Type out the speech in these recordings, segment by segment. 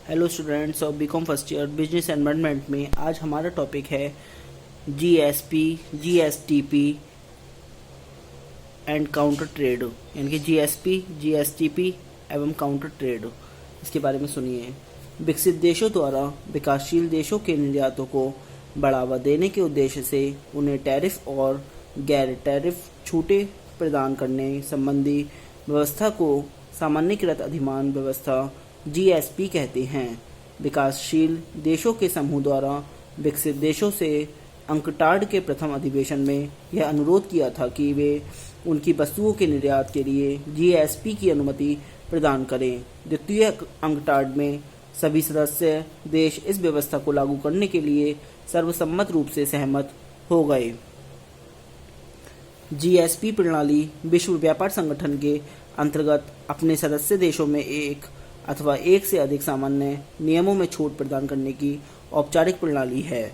Hello students of BCom first year business and management में आज हमारा टॉपिक है GSP, GSTP and counter trade, यानी कि जीएसपी, जीएसटीपी एवं काउंटर ट्रेड। इसके बारे में सुनिए। विकसित देशों द्वारा विकासशील देशों के निर्यातों को बढ़ावा देने के उद्देश्य से उन्हें टैरिफ और गैर टैरिफ छूटें प्रदान करने संबंधी व्यवस्था को सामान्यीकृत अधिमान व्यवस्था जीएसपी कहते हैं। विकासशील देशों के समूह द्वारा विकसित देशों से अंकटाड के प्रथम अधिवेशन में यह अनुरोध किया था कि वे उनकी वस्तुओं के निर्यात के लिए जीएसपी की अनुमति प्रदान करें। द्वितीय अंकटाड में सभी सदस्य देश इस व्यवस्था को लागू करने के लिए सर्वसम्मत रूप से सहमत हो गए। जीएसपी प्रणाली विश्व व्यापार संगठन के अंतर्गत अपने सदस्य देशों में एक अथवा एक से अधिक सामान्य नियमों में छूट प्रदान करने की औपचारिक प्रणाली है।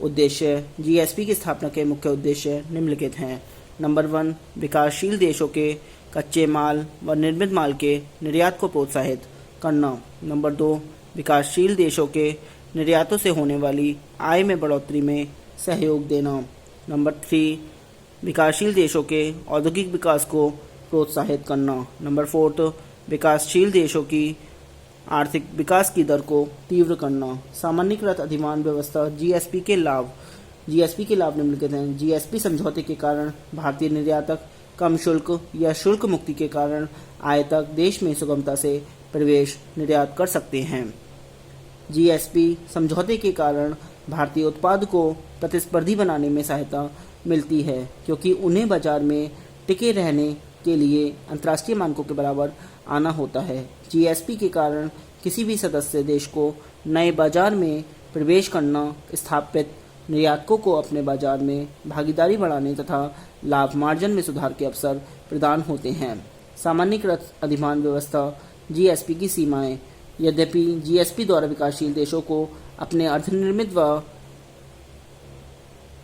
उद्देश्य जीएसपी की स्थापना के मुख्य उद्देश्य निम्नलिखित हैं। नंबर 1, विकासशील देशों के कच्चे माल व निर्मित माल के निर्यात को प्रोत्साहित करना। नंबर 2, विकासशील देशों के निर्यातों से होने वाली आय में बढ़ोतरी में सहयोग देना। नंबर 3, विकासशील देशों के औद्योगिक विकास को प्रोत्साहित करना। नंबर 4, विकासशील देशों की आर्थिक विकास की दर को तीव्र करना। सामान्यीकृत अधिमान व्यवस्था जीएसपी के लाभ निम्नलिखित हैं। जीएसपी समझौते के कारण भारतीय निर्यातक कम शुल्क या शुल्क मुक्ति के कारण आयातक देश में सुगमता से प्रवेश निर्यात कर सकते हैं। जीएसपी समझौते के कारण भारतीय उत्पाद को प्रतिस्पर्धी बनाने में सहायता मिलती है, क्योंकि उन्हें बाजार में टिके रहने के लिए अंतर्राष्ट्रीय मानकों के बराबर आना होता है। जीएसपी के कारण किसी भी सदस्य देश को नए बाजार में प्रवेश करना, स्थापित निर्यातकों को अपने बाजार में भागीदारी बढ़ाने तथा लाभ मार्जिन में सुधार के अवसर प्रदान होते हैं। सामान्यीकृत अधिमान व्यवस्था जीएसपी की सीमाएं। यद्यपि जीएसपी द्वारा विकासशील देशों को अपने अर्धनिर्मित व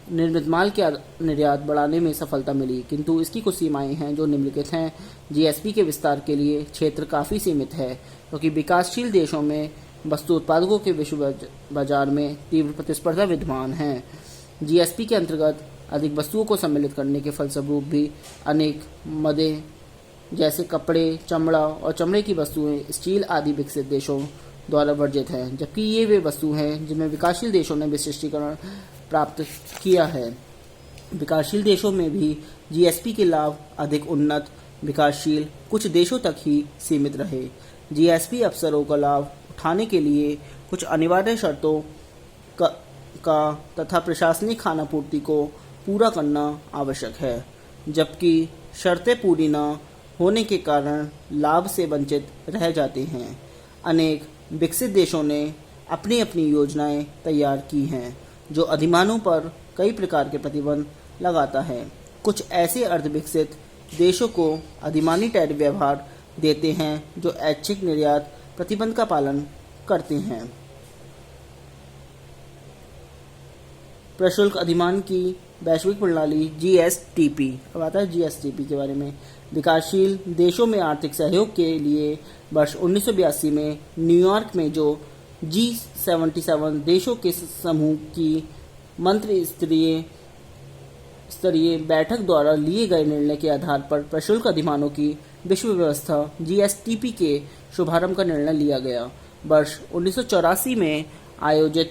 निर्मित माल के निर्यात बढ़ाने में सफलता मिली, किंतु इसकी कुछ सीमाएं हैं जो निम्नलिखित हैं। जीएसपी के विस्तार के लिए क्षेत्र काफ़ी सीमित है, क्योंकि विकासशील देशों में वस्तु उत्पादकों के विश्व बाजार में तीव्र प्रतिस्पर्धा विद्यमान है। जीएसपी के अंतर्गत अधिक वस्तुओं को सम्मिलित करने के फलस्वरूप भी अनेक मदें जैसे कपड़े, चमड़ा और चमड़े की वस्तुएं, स्टील आदि विकसित देशों द्वारा वर्जित हैं, जबकि ये वे वस्तु हैं जिनमें विकासशील देशों ने विशिष्टीकरण प्राप्त किया है। विकासशील देशों में भी जीएसपी के लाभ अधिक उन्नत विकासशील कुछ देशों तक ही सीमित रहे। जीएसपी अवसरों का लाभ उठाने के लिए कुछ अनिवार्य शर्तों का तथा प्रशासनिक खानापूर्ति को पूरा करना आवश्यक है, जबकि शर्तें पूरी न होने के कारण लाभ से वंचित रह जाते हैं। अनेक विकसित देशों ने अपनी अपनी योजनाएं तैयार की हैं, जो अधिमानों पर कई प्रकार के प्रतिबंध लगाता है। कुछ ऐसे अर्धविकसित देशों को अधिमानी टैरिफ व्यवहार देते हैं जो ऐच्छिक निर्यात प्रतिबंध का पालन करते हैं। प्रशुल्क अधिमान की वैश्विक प्रणाली जीएसटीपी। अब आता है जीएसटीपी के बारे में। विकासशील देशों में आर्थिक सहयोग के लिए वर्ष 1982 में न्यूयॉर्क में जो G77 देशों के समूह की मंत्री स्तरीय बैठक द्वारा लिए गए निर्णय के आधार पर प्रशुल्क अधिमानों की विश्व व्यवस्था जीएसटीपी के शुभारंभ का निर्णय लिया गया। वर्ष 1984 में आयोजित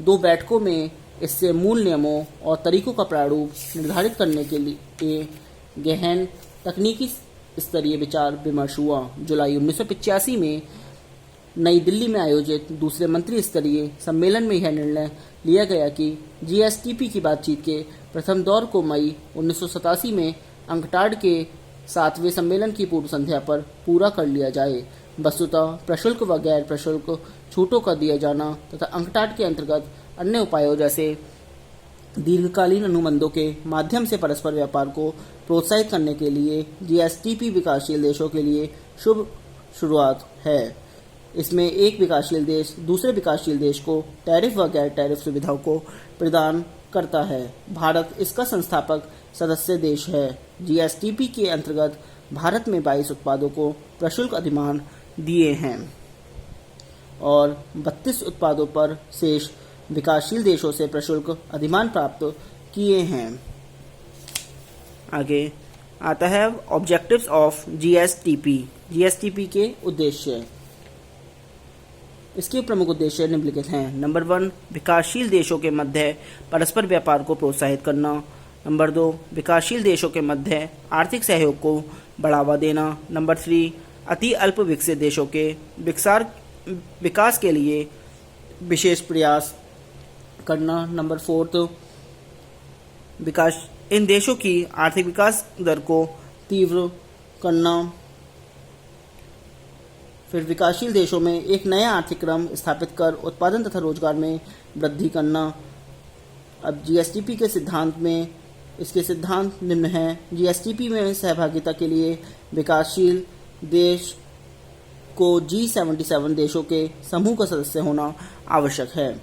2 बैठकों में इससे मूल नियमों और तरीकों का प्रारूप निर्धारित करने के लिए गहन तकनीकी स्तरीय विचार विमर्श हुआ। जुलाई 1985 में नई दिल्ली में आयोजित दूसरे मंत्री स्तरीय सम्मेलन में यह निर्णय लिया गया कि जीएसटीपी की बातचीत के प्रथम दौर को मई 1987 में अंकटाड के 7वें सम्मेलन की पूर्व संध्या पर पूरा कर लिया जाए। वस्तुतः प्रशुल्क व गैर प्रशुल्क छूटों का दिया जाना तथा अंकटाड के अंतर्गत अन्य उपायों जैसे दीर्घकालीन अनुबंधों के माध्यम से परस्पर व्यापार को प्रोत्साहित करने के लिए जीएसटीपी विकासशील देशों के लिए शुभ शुरुआत है। इसमें एक विकासशील देश दूसरे विकासशील देश को टैरिफ व गैर टैरिफ सुविधाओं को प्रदान करता है। भारत इसका संस्थापक सदस्य देश है। जीएसटीपी के अंतर्गत भारत में 22 उत्पादों को प्रशुल्क अधिमान दिए हैं। और 32 उत्पादों पर शेष विकासशील देशों से प्रशुल्क अधिमान प्राप्त किए हैं। आगे आता है ऑब्जेक्टिव्स ऑफ जीएसटीपी। जीएसटीपी के उद्देश्य, इसके प्रमुख उद्देश्य निम्नलिखित हैं। नंबर 1, विकासशील देशों के मध्य परस्पर व्यापार को प्रोत्साहित करना। नंबर 2, विकासशील देशों के मध्य आर्थिक सहयोग को बढ़ावा देना। नंबर 3, अति अल्प विकसित देशों के विकास के लिए विशेष प्रयास करना। नंबर 4, इन देशों की आर्थिक विकास दर को तीव्र करना। फिर विकासशील देशों में एक नया आर्थिक क्रम स्थापित कर उत्पादन तथा रोजगार में वृद्धि करना। अब जीएसटीपी के सिद्धांत में इसके सिद्धांत निम्न हैं। जीएसटीपी में सहभागिता के लिए विकासशील देश को G77 देशों के समूह का सदस्य होना आवश्यक है।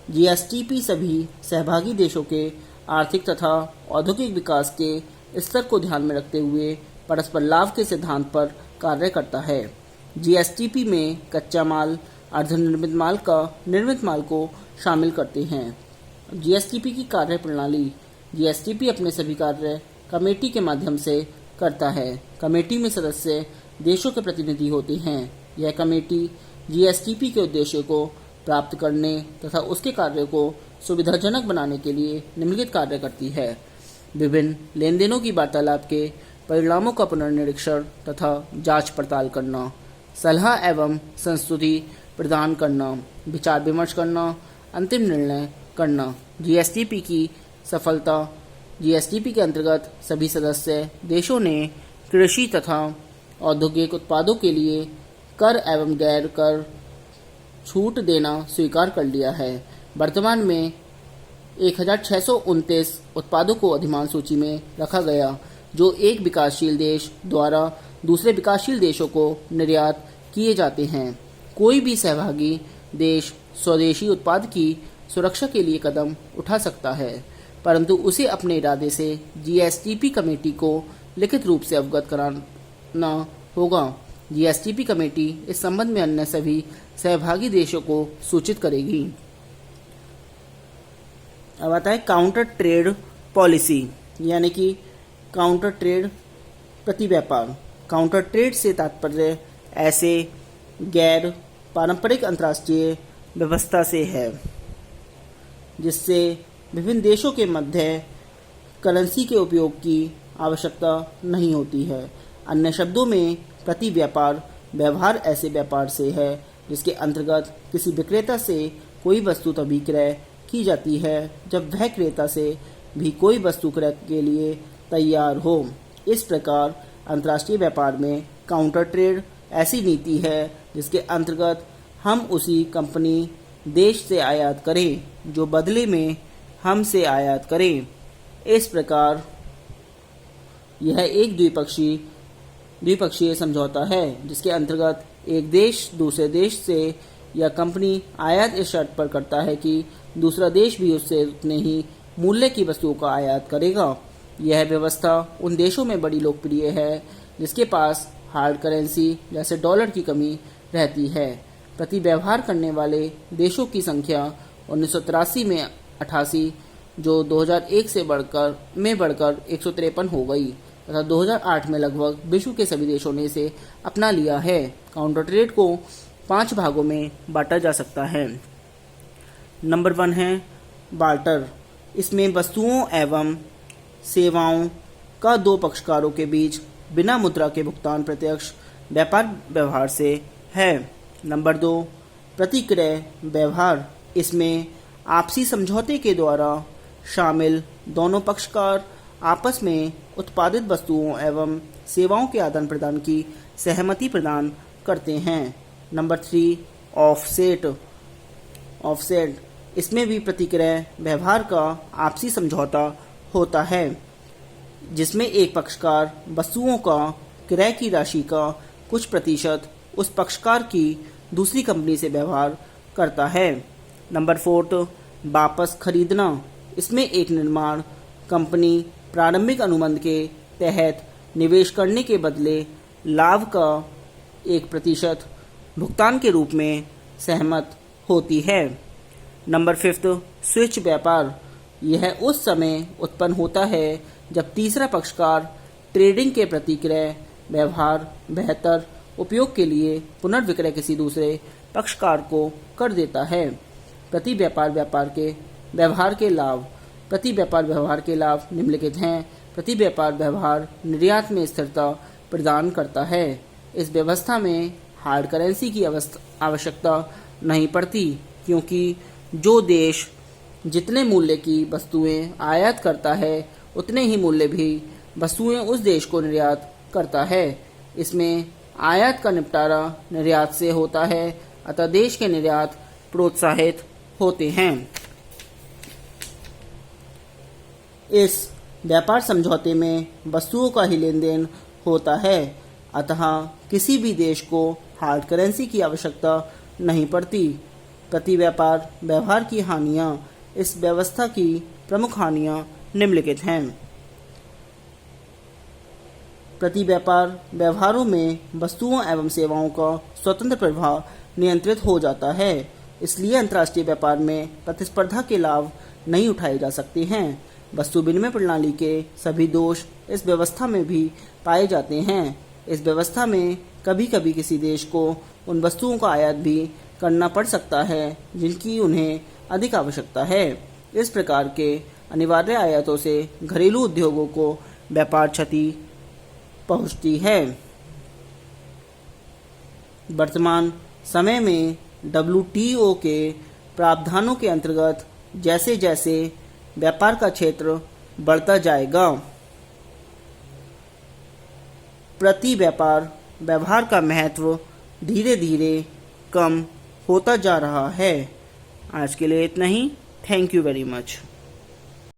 जीएसटीपी सभी सहभागी देशों के आर्थिक तथा औद्योगिक विकास के स्तर को ध्यान में रखते हुए परस्पर लाभ के सिद्धांत पर कार्य करता है। जीएसटीपी में कच्चा माल, अर्धनिर्मित माल का निर्मित माल को शामिल करते हैं। जीएसटीपी की कार्य प्रणाली, जीएसटीपी अपने सभी कार्य कमेटी के माध्यम से करता है। कमेटी में सदस्य देशों के प्रतिनिधि होते हैं। यह कमेटी जीएसटीपी के उद्देश्य को प्राप्त करने तथा उसके कार्य को सुविधाजनक बनाने के लिए निम्नलिखित कार्य करती है। विभिन्न लेन देनों की वार्तालाप के परिणामों का पुनर्निरीक्षण तथा जांच पड़ताल करना, सलाह एवं संस्तुति प्रदान करना, विचार विमर्श करना, अंतिम निर्णय करना। जीएसटीपी की सफलता, जीएसटीपी के अंतर्गत सभी सदस्य देशों ने कृषि तथा औद्योगिक उत्पादों के लिए कर एवं गैर कर छूट देना स्वीकार कर लिया है। वर्तमान में 1629 उत्पादों को अधिमान सूची में रखा गया, जो एक विकासशील देश द्वारा दूसरे विकासशील देशों को निर्यात किए जाते हैं। कोई भी सहभागी देश स्वदेशी उत्पाद की सुरक्षा के लिए कदम उठा सकता है, परंतु उसे अपने इरादे से जीएसटीपी कमेटी को लिखित रूप से अवगत कराना होगा। जीएसटीपी कमेटी इस संबंध में अन्य सभी सहभागी देशों को सूचित करेगी। अब आता है काउंटर ट्रेड पॉलिसी, यानी कि काउंटर ट्रेड प्रति व्यापार। काउंटर ट्रेड से तात्पर्य ऐसे गैर पारंपरिक अंतर्राष्ट्रीय व्यवस्था से है जिससे विभिन्न देशों के मध्य करेंसी के उपयोग की आवश्यकता नहीं होती है। अन्य शब्दों में प्रति व्यापार व्यवहार ऐसे व्यापार से है जिसके अंतर्गत किसी विक्रेता से कोई वस्तु तभी क्रय की जाती है जब वह क्रेता से भी कोई वस्तु क्रय के लिए तैयार हो। इस प्रकार अंतर्राष्ट्रीय व्यापार में काउंटर ट्रेड ऐसी नीति है जिसके अंतर्गत हम उसी कंपनी देश से आयात करें जो बदले में हमसे आयात करें। इस प्रकार यह एक द्विपक्षीय समझौता है जिसके अंतर्गत एक देश दूसरे देश से या कंपनी आयात इस शर्त पर करता है कि दूसरा देश भी उससे उतने ही मूल्य की वस्तुओं का आयात करेगा। यह व्यवस्था उन देशों में बड़ी लोकप्रिय है जिसके पास हार्ड करेंसी जैसे डॉलर की कमी रहती है। प्रति व्यवहार करने वाले देशों की संख्या 1983 में 88 जो 2001 से बढ़कर 153 हो गई तथा 2008 में लगभग विश्व के सभी देशों ने इसे अपना लिया है। काउंटर ट्रेड को 5 भागों में बांटा जा सकता है। नंबर 1 है बार्टर। इसमें वस्तुओं एवं सेवाओं का 2 पक्षकारों के बीच बिना मुद्रा के भुगतान प्रत्यक्ष व्यापार व्यवहार से है। नंबर 2 प्रतिक्रय व्यवहार। इसमें आपसी समझौते के द्वारा शामिल दोनों पक्षकार आपस में उत्पादित वस्तुओं एवं सेवाओं के आदान प्रदान की सहमति प्रदान करते हैं। Number 3 offset. इसमें भी प्रतिक्रय व्यवहार का आपसी समझौता होता है जिसमें एक पक्षकार वस्तुओं का क्रय की राशि का कुछ प्रतिशत उस पक्षकार की दूसरी कंपनी से व्यवहार करता है। नंबर 4 वापस खरीदना। इसमें एक निर्माण कंपनी प्रारंभिक अनुबंध के तहत निवेश करने के बदले लाभ का 1% भुगतान के रूप में सहमत होती है। नंबर 5, स्विच व्यापार। यह उस समय उत्पन्न होता है जब तीसरा पक्षकार ट्रेडिंग के प्रतिक्रय व्यवहार बेहतर उपयोग के लिए पुनर्विक्रय किसी दूसरे पक्षकार को कर देता है। प्रति व्यापार व्यवहार के लाभ। प्रति व्यापार व्यवहार के लाभ निम्नलिखित हैं। प्रति व्यापार व्यवहार निर्यात में स्थिरता प्रदान करता है। इस व्यवस्था में हार्ड करेंसी की आवश्यकता नहीं पड़ती, क्योंकि जो देश जितने मूल्य की वस्तुएं आयात करता है उतने ही मूल्य भी वस्तुएं उस देश को निर्यात करता है। इसमें आयात का निपटारा निर्यात से होता है, अतः देश के निर्यात प्रोत्साहित होते हैं। इस व्यापार समझौते में वस्तुओं का ही लेन देन होता है, अतः किसी भी देश को हार्ड करेंसी की आवश्यकता नहीं पड़ती। प्रति व्यापार व्यवहार की हानियां। इस व्यवस्था की प्रमुख हानियां निम्नलिखित हैं। प्रति व्यापार व्यवहारों में वस्तुओं एवं सेवाओं का स्वतंत्र प्रवाह नियंत्रित हो जाता है, इसलिए अंतर्राष्ट्रीय व्यापार में प्रतिस्पर्धा के लाभ नहीं उठाए जा सकते हैं। वस्तु विनिमय प्रणाली के सभी दोष इस व्यवस्था में भी पाए जाते हैं। इस व्यवस्था में कभी कभी किसी देश को उन वस्तुओं का आयात भी करना पड़ सकता है जिनकी उन्हें अधिक आवश्यकता है। इस प्रकार के अनिवार्य आयातों से घरेलू उद्योगों को व्यापार क्षति पहुंचती है। वर्तमान समय में WTO के प्रावधानों के अंतर्गत जैसे जैसे व्यापार का क्षेत्र बढ़ता जाएगा, प्रति व्यापार व्यवहार का महत्व धीरे धीरे कम होता जा रहा है। आज के लिए इतना ही। Thank you very much.